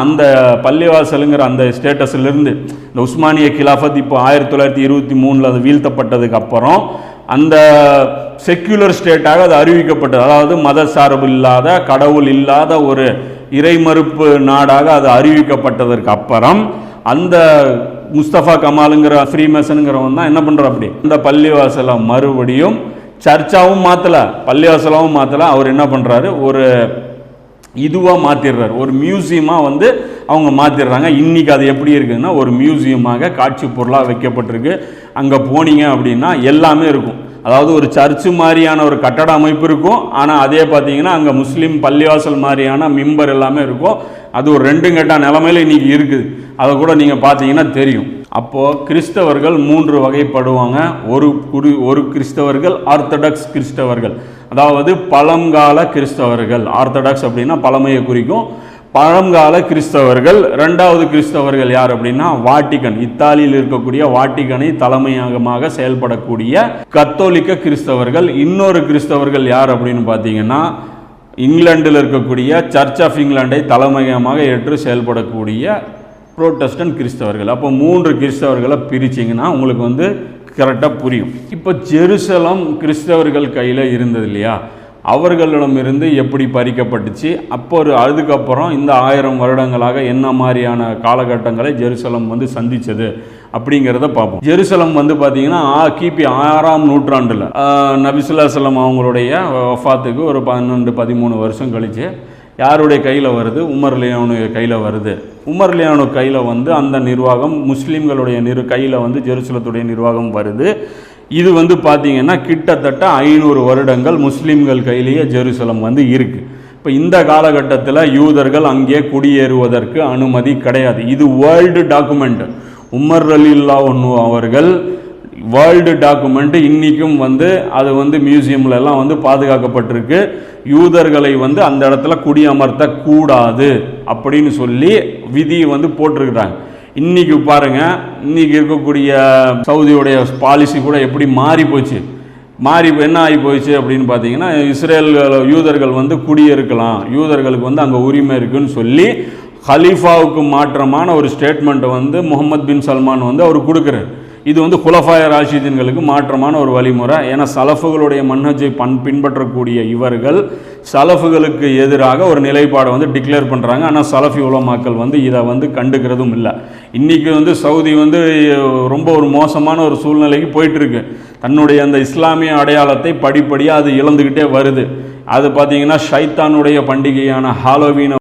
அந்த பள்ளிவாசலுங்கிற அந்த ஸ்டேட்டஸ்லேருந்து இந்த உஸ்மானிய கிலாஃபத் இப்போ 1923 அது வீழ்த்தப்பட்டதுக்கு அப்புறம் அந்த செக்யூலர் ஸ்டேட்டாக அது அறிவிக்கப்பட்டது. அதாவது மத சார்பு இல்லாத, கடவுள் இல்லாத ஒரு இறைமறுப்பு நாடாக அது அறிவிக்கப்பட்டதற்கு அப்புறம் அந்த முஸ்தபா கமாலுங்கிற ஃப்ரீமேசனுங்கிறவன் தான் என்ன பண்ணுற, அப்படி இந்த பள்ளிவாசலை மறுபடியும் சர்ச்சாவும் மாற்றலை, பள்ளிவாசலாவும் மாற்றலை. அவர் என்ன பண்ணுறாரு, ஒரு இதுவாக மாற்றிடுறாரு, ஒரு மியூசியமாக வந்து அவங்க மாற்றிடுறாங்க. இன்றைக்கி அது எப்படி இருக்குதுன்னா ஒரு மியூசியமாக காட்சி பொருளாக வைக்கப்பட்டிருக்கு. அங்கே போனீங்க அப்படின்னா எல்லாமே இருக்கும். அதாவது ஒரு சர்ச்சு மாதிரியான ஒரு கட்டட அமைப்பு இருக்கும், ஆனால் அதே பார்த்தீங்கன்னா அங்கே முஸ்லீம் பள்ளிவாசல் மாதிரியான மிம்பர் எல்லாமே இருக்கும். அது ஒரு 2 கட்ட நிலைமையில் இன்றைக்கி இருக்குது. அதை கூட நீங்கள் பார்த்தீங்கன்னா தெரியும். அப்போது கிறிஸ்தவர்கள் 3 வகைப்படுவாங்க. ஒரு கிறிஸ்தவர்கள் ஆர்த்தடாக்ஸ் கிறிஸ்தவர்கள், அதாவது பழங்கால கிறிஸ்தவர்கள். ஆர்த்தடாக்ஸ் அப்படின்னா பழமையை குறிக்கும். பழங்கால கிறிஸ்தவர்கள். 2வது கிறிஸ்தவர்கள் யார் அப்படின்னா வாட்டிகன், இத்தாலியில் இருக்கக்கூடிய வாட்டிகனை தலைமையகமாக செயல்படக்கூடிய கத்தோலிக்க கிறிஸ்தவர்கள். இன்னொரு கிறிஸ்தவர்கள் யார் அப்படின்னு பார்த்தீங்கன்னா இங்கிலாண்டில் இருக்கக்கூடிய சர்ச் ஆஃப் இங்கிலாண்டை தலைமையகமாக ஏற்று செயல்படக்கூடிய புரோட்டஸ்டன்ட் கிறிஸ்தவர்கள். அப்போ 3 கிறிஸ்தவர்களை பிரிச்சிங்கன்னா உங்களுக்கு வந்து கரெக்டாக புரியும். இப்போ ஜெருசலம் கிறிஸ்தவர்கள் கையில் இருந்தது இல்லையா, அவர்களிடமிருந்து எப்படி பறிக்கப்பட்டுச்சு, அப்போ அதுக்கப்புறம் இந்த 1000 வருடங்களாக என்ன மாதிரியான காலகட்டங்களை ஜெருசலம் வந்து சந்தித்தது அப்படிங்கிறத பார்ப்போம். ஜெருசலம் வந்து பார்த்தீங்கன்னா கிபி 6ஆம் நூற்றாண்டில் நபி ஸல்லல்லாஹு அலைஹி வஸல்லம் அவங்களுடைய வஃபாத்துக்கு ஒரு 12-13 வருஷம் கழித்து யாருடைய கையில் வருது, உமர் லியானுடைய கையில் வருது. உமர் லியானு கையில் வந்து அந்த நிர்வாகம் முஸ்லீம்களுடைய கையில் வந்து ஜெருசலத்துடைய நிர்வாகம் வருது. இது வந்து பார்த்திங்கன்னா கிட்டத்தட்ட 500 வருடங்கள் முஸ்லீம்கள் கையிலேயே ஜெருசலம் வந்து இருக்குது. இப்போ இந்த காலகட்டத்தில் யூதர்கள் அங்கே குடியேறுவதற்கு அனுமதி கிடையாது. இது வேர்ல்டு டாக்குமெண்ட். உமர் ரலியல்லாஹு அன்ஹு அவர்கள் வேர்ல்டு டாக்குமெண்ட் இன்றைக்கும் வந்து அது வந்து மியூசியம்ல எல்லாம் வந்து பாதுகாக்கப்பட்டிருக்கு. யூதர்களை வந்து அந்த இடத்துல குடியமர்த்த கூடாது அப்படின்னு சொல்லி விதி வந்து போட்டிருக்கிறாங்க. இன்றைக்கி பாருங்கள், இன்றைக்கி இருக்கக்கூடிய சவுதியுடைய பாலிசி கூட எப்படி மாறி போச்சு. என்ன ஆகி போயிடுச்சு அப்படின்னு பார்த்தீங்கன்னா இஸ்ரேல் யூதர்கள் வந்து குடியிருக்கலாம், யூதர்களுக்கு வந்து அங்கே உரிமை இருக்குன்னு சொல்லி ஹலீஃபாவுக்கு மாற்றமான ஒரு ஸ்டேட்மெண்ட்டை வந்து முகமது பின் சல்மான் வந்து அவர் கொடுக்குறாரு. இது வந்து குலஃபாய ராஷிதீன்களுக்கு மாற்றமான ஒரு வழிமுறை. ஏன்னா சலஃபுகளுடைய மன்ஹஜை பின்பற்றக்கூடிய இவர்கள் சலஃபுகளுக்கு எதிராக ஒரு நிலைப்பாடை வந்து டிக்ளேர் பண்ணுறாங்க. ஆனால் சலஃபி உலமாக்கள் வந்து இதை வந்து கண்டுக்கிறதும் இல்லை. இன்றைக்கி வந்து சவுதி வந்து ரொம்ப ஒரு மோசமான ஒரு சூழ்நிலைக்கு போயிட்டுருக்கு. தன்னுடைய அந்த இஸ்லாமிய அடையாளத்தை படிப்படியாக அது இழந்துக்கிட்டே வருது. அது பார்த்திங்கன்னா ஷைத்தானுடைய பண்டிகையான ஹாலோவீனை